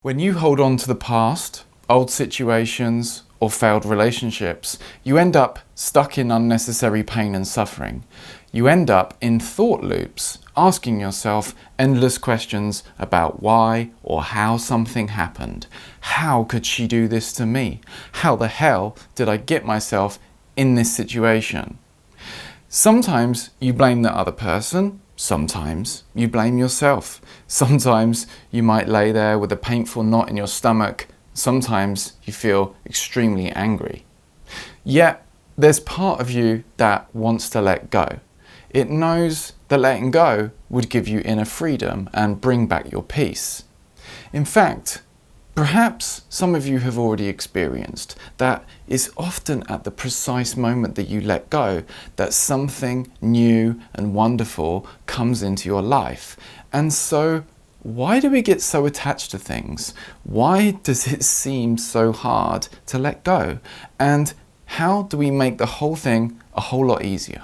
When you hold on to the past, old situations, or failed relationships, you end up stuck in unnecessary pain and suffering. You end up in thought loops, asking yourself endless questions about why or how something happened. How could she do this to me? How the hell did I get myself in this situation? Sometimes you blame the other person. Sometimes you blame yourself. Sometimes you might lay there with a painful knot in your stomach. Sometimes you feel extremely angry. Yet there's part of you that wants to let go. It knows that letting go would give you inner freedom and bring back your peace. In fact, perhaps some of you have already experienced that it's often at the precise moment that you let go that something new and wonderful comes into your life. And so, why do we get so attached to things? Why does it seem so hard to let go? And how do we make the whole thing a whole lot easier?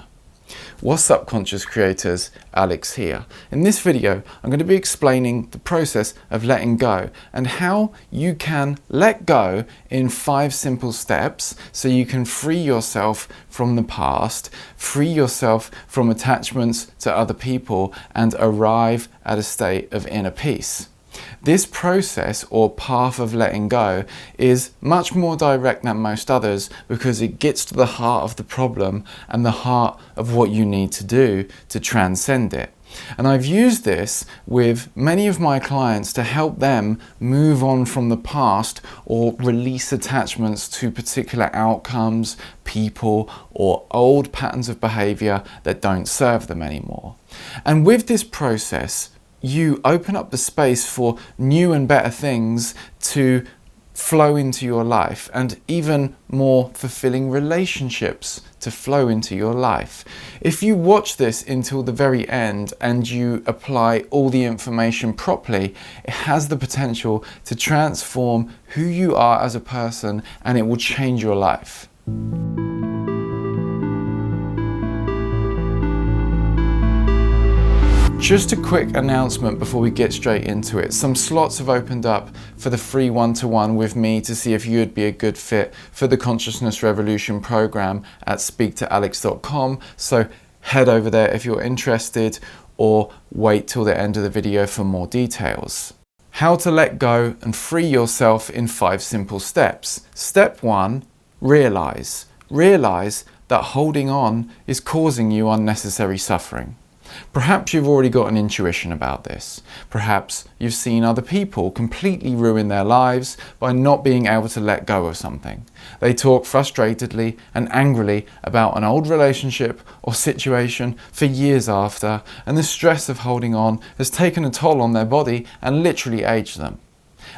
What's up, conscious creators? Alex here. In this video, I'm going to be explaining the process of letting go and how you can let go in 5 simple steps so you can free yourself from the past, free yourself from attachments to other people, and arrive at a state of inner peace. This process or path of letting go is much more direct than most others because it gets to the heart of the problem and the heart of what you need to do to transcend it. And I've used this with many of my clients to help them move on from the past or release attachments to particular outcomes, people, or old patterns of behavior that don't serve them anymore. And with this process, you open up the space for new and better things to flow into your life, and even more fulfilling relationships to flow into your life. If you watch this until the very end and you apply all the information properly, it has the potential to transform who you are as a person, and it will change your life. Just a quick announcement before we get straight into it. Some slots have opened up for the free one-to-one with me to see if you would be a good fit for the Consciousness Revolution program at speaktoalex.com. So head over there if you're interested, or wait till the end of the video for more details. How to let go and free yourself in 5 simple steps. Step 1, realize. Realize that holding on is causing you unnecessary suffering. Perhaps you've already got an intuition about this. Perhaps you've seen other people completely ruin their lives by not being able to let go of something. They talk frustratedly and angrily about an old relationship or situation for years after, and the stress of holding on has taken a toll on their body and literally aged them.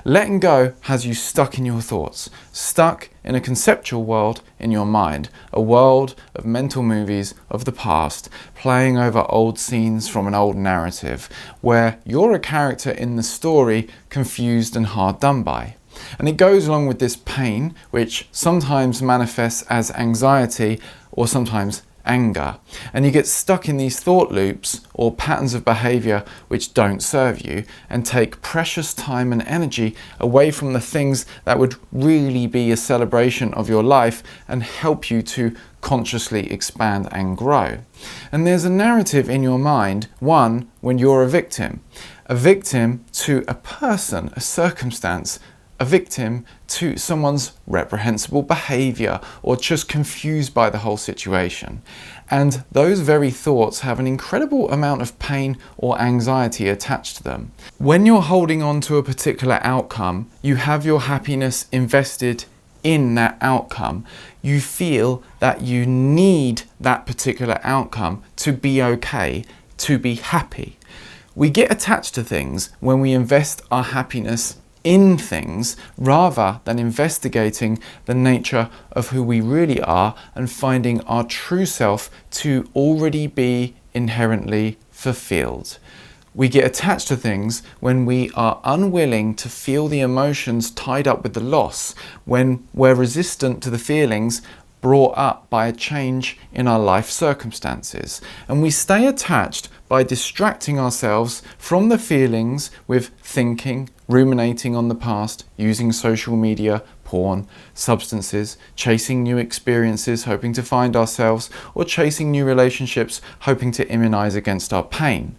Letting go has you stuck in your thoughts, stuck in a conceptual world in your mind, a world of mental movies of the past, playing over old scenes from an old narrative, where you're a character in the story confused and hard done by. And it goes along with this pain, which sometimes manifests as anxiety or sometimes anger, and you get stuck in these thought loops or patterns of behavior which don't serve you and take precious time and energy away from the things that would really be a celebration of your life and help you to consciously expand and grow. And there's a narrative in your mind, one when you're a victim to a person, a circumstance, a victim to someone's reprehensible behavior, or just confused by the whole situation. And those very thoughts have an incredible amount of pain or anxiety attached to them. When you're holding on to a particular outcome, you have your happiness invested in that outcome. You feel that you need that particular outcome to be okay, to be happy. We get attached to things when we invest our happiness in things rather than investigating the nature of who we really are and finding our true self to already be inherently fulfilled. We get attached to things when we are unwilling to feel the emotions tied up with the loss, when we're resistant to the feelings brought up by a change in our life circumstances, and we stay attached by distracting ourselves from the feelings with thinking, ruminating on the past, using social media, porn, substances, chasing new experiences, hoping to find ourselves, or chasing new relationships, hoping to immunize against our pain.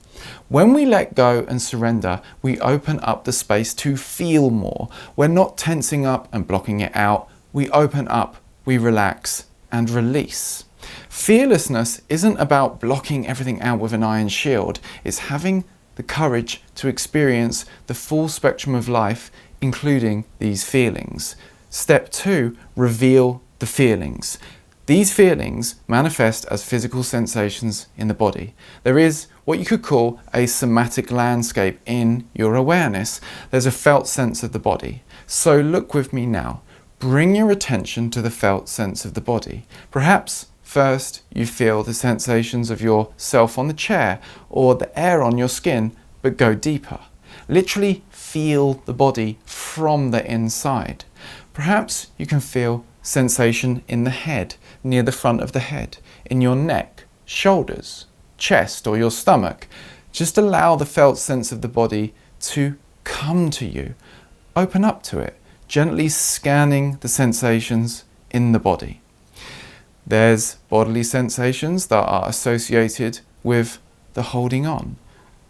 When we let go and surrender, we open up the space to feel more. We're not tensing up and blocking it out. We open up, we relax and release. Fearlessness isn't about blocking everything out with an iron shield. It's having the courage to experience the full spectrum of life, including these feelings. Step 2, reveal the feelings. These feelings manifest as physical sensations in the body. There is what you could call a somatic landscape in your awareness. There's a felt sense of the body. So look with me now. Bring your attention to the felt sense of the body. Perhaps first you feel the sensations of yourself on the chair or the air on your skin, but go deeper. Literally feel the body from the inside. Perhaps you can feel sensation in the head, near the front of the head, in your neck, shoulders, chest or your stomach. Just allow the felt sense of the body to come to you. Open up to it, gently scanning the sensations in the body. There's bodily sensations that are associated with the holding on,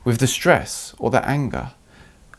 with the stress or the anger.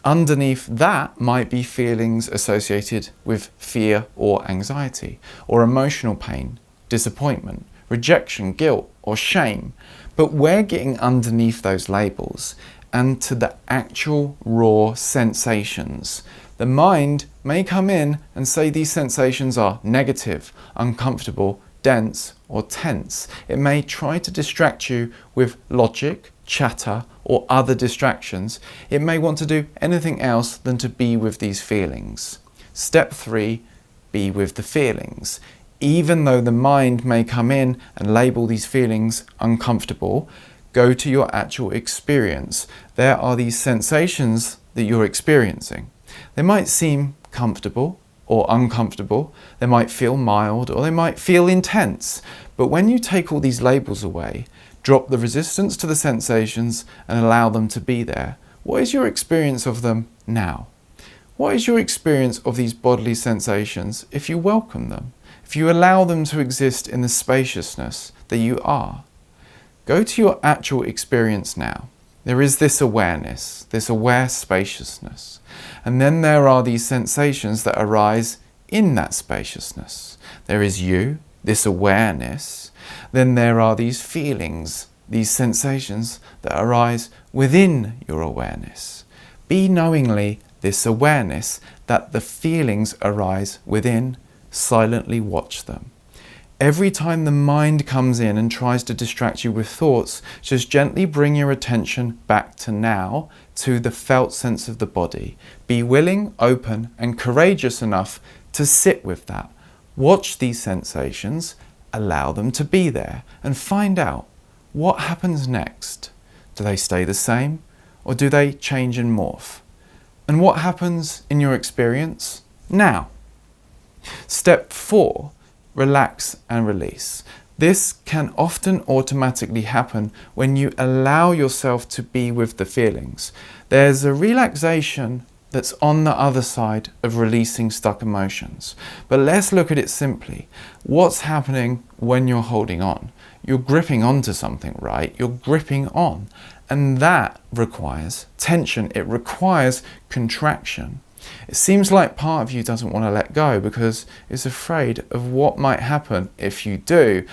Underneath that might be feelings associated with fear or anxiety, or emotional pain, disappointment, rejection, guilt, or shame. But we're getting underneath those labels and to the actual raw sensations. The mind may come in and say these sensations are negative, uncomfortable, dense, or tense. It may try to distract you with logic, chatter, or other distractions. It may want to do anything else than to be with these feelings. Step 3, be with the feelings. Even though the mind may come in and label these feelings uncomfortable, go to your actual experience. There are these sensations that you're experiencing. They might seem comfortable or uncomfortable. They might feel mild or they might feel intense. But when you take all these labels away, drop the resistance to the sensations and allow them to be there, what is your experience of them now? What is your experience of these bodily sensations if you welcome them? If you allow them to exist in the spaciousness that you are? Go to your actual experience now. There is this awareness, this aware spaciousness. And then there are these sensations that arise in that spaciousness. There is you, this awareness. Then there are these feelings, these sensations that arise within your awareness. Be knowingly this awareness that the feelings arise within. Silently watch them. Every time the mind comes in and tries to distract you with thoughts, just gently bring your attention back to now, to the felt sense of the body. Be willing, open, and courageous enough to sit with that. Watch these sensations, allow them to be there, and find out what happens next. Do they stay the same, or do they change and morph? And what happens in your experience now? Step 4. Relax and release. This can often automatically happen when you allow yourself to be with the feelings. There's a relaxation that's on the other side of releasing stuck emotions. But let's look at it simply. What's happening when you're holding on? You're gripping onto something, right? You're gripping on. And that requires tension. It requires contraction. It seems like part of you doesn't want to let go because it's afraid of what might happen if you do.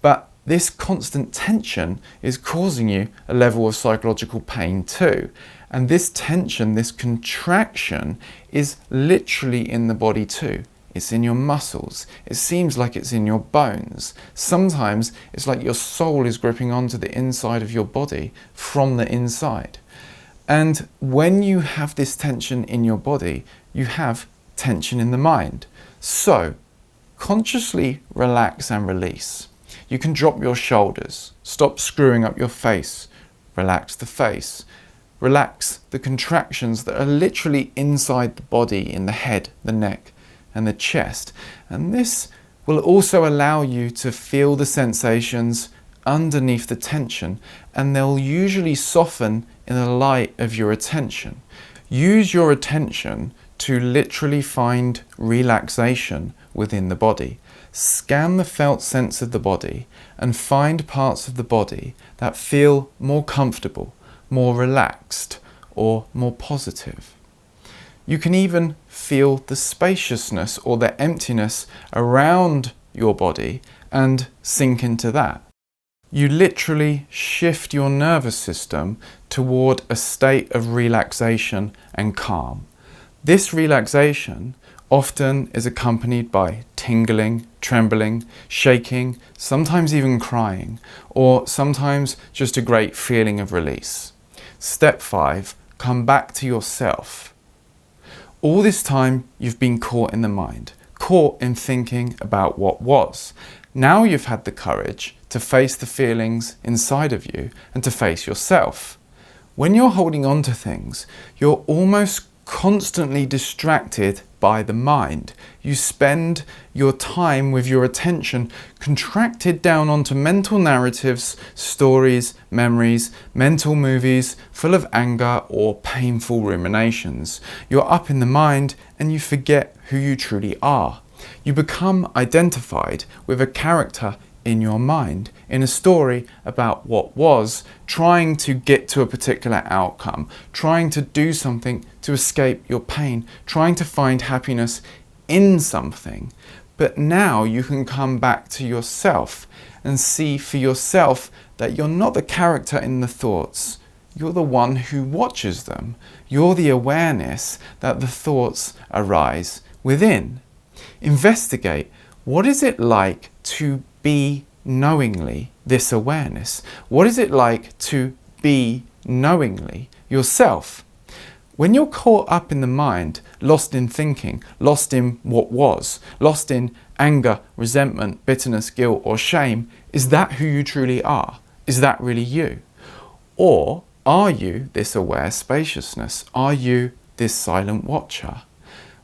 But this constant tension is causing you a level of psychological pain too. And this tension, this contraction, is literally in the body too. It's in your muscles. It seems like it's in your bones. Sometimes it's like your soul is gripping onto the inside of your body from the inside. And when you have this tension in your body, you have tension in the mind. So, consciously relax and release. You can drop your shoulders, stop screwing up your face, relax the face, relax the contractions that are literally inside the body, in the head, the neck, and the chest. And this will also allow you to feel the sensations underneath the tension, and they'll usually soften in the light of your attention. Use your attention to literally find relaxation within the body. Scan the felt sense of the body and find parts of the body that feel more comfortable, more relaxed, or more positive. You can even feel the spaciousness or the emptiness around your body and sink into that. You literally shift your nervous system toward a state of relaxation and calm. This relaxation often is accompanied by tingling, trembling, shaking, sometimes even crying, or sometimes just a great feeling of release. Step 5, come back to yourself. All this time you've been caught in the mind, caught in thinking about what was. Now you've had the courage to face the feelings inside of you and to face yourself. When you're holding on to things, you're almost constantly distracted by the mind. You spend your time with your attention contracted down onto mental narratives, stories, memories, mental movies full of anger or painful ruminations. You're up in the mind and you forget who you truly are. You become identified with a character in your mind, in a story about what was, trying to get to a particular outcome, trying to do something to escape your pain, trying to find happiness in something. But now you can come back to yourself and see for yourself that you're not the character in the thoughts. You're the one who watches them. You're the awareness that the thoughts arise within. Investigate, what is it like to be knowingly this awareness? What is it like to be knowingly yourself? When you're caught up in the mind, lost in thinking, lost in what was, lost in anger, resentment, bitterness, guilt, or shame, is that who you truly are? Is that really you? Or are you this aware spaciousness? Are you this silent watcher?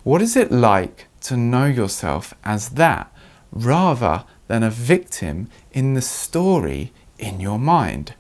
What is it like to know yourself as that, rather than a victim in the story in your mind?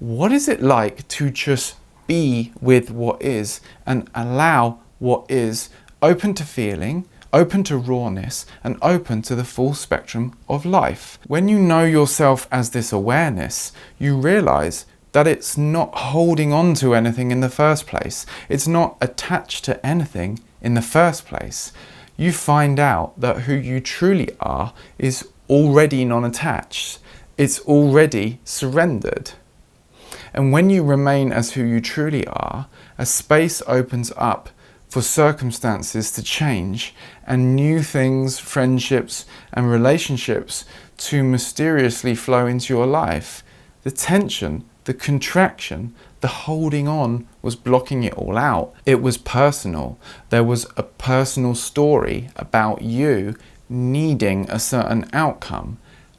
What is it like to just be with what is and allow what is open to feeling, open to rawness, and open to the full spectrum of life? When you know yourself as this awareness, you realize that it's not holding on to anything in the first place. It's not attached to anything in the first place. You find out that who you truly are is already non-attached. It's already surrendered. And when you remain as who you truly are, a space opens up for circumstances to change and new things, friendships and relationships to mysteriously flow into your life. The tension, the contraction, the holding on was blocking it all out. It was personal. There was a personal story about you needing a certain outcome.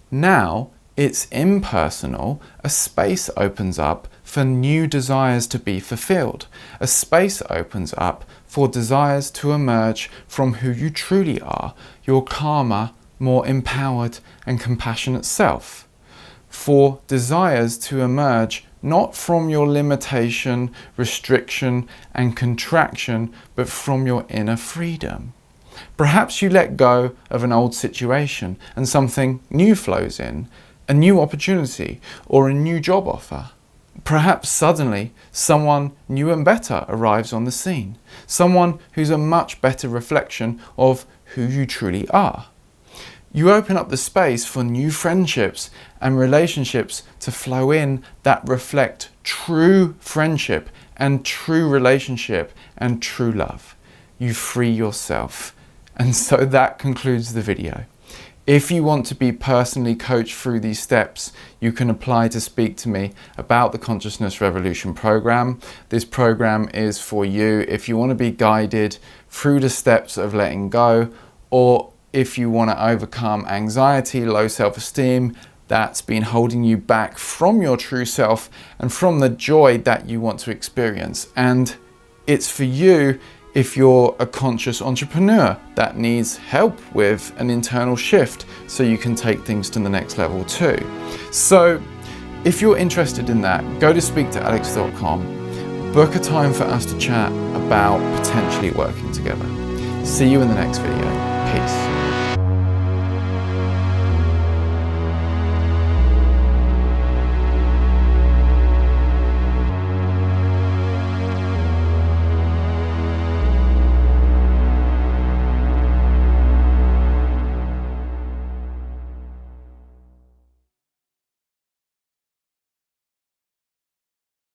Now it's impersonal. A space opens up for new desires to be fulfilled. A space opens up for desires to emerge from who you truly are, your calmer, more empowered and compassionate self. For desires to emerge not from your limitation, restriction and contraction, but from your inner freedom. Perhaps you let go of an old situation and something new flows in, a new opportunity or a new job offer. Perhaps suddenly someone new and better arrives on the scene, someone who's a much better reflection of who you truly are. You open up the space for new friendships and relationships to flow in that reflect true friendship and true relationship and true love. You free yourself. And so that concludes the video. If you want to be personally coached through these steps, you can apply to speak to me about the Consciousness Revolution program. This program is for you if you want to be guided through the steps of letting go, or if you want to overcome anxiety, low self-esteem that's been holding you back from your true self and from the joy that you want to experience. And it's for you If you're a conscious entrepreneur that needs help with an internal shift so you can take things to the next level too. So if you're interested in that, go to speaktoalex.com, book a time for us to chat about potentially working together. See you in the next video. Peace.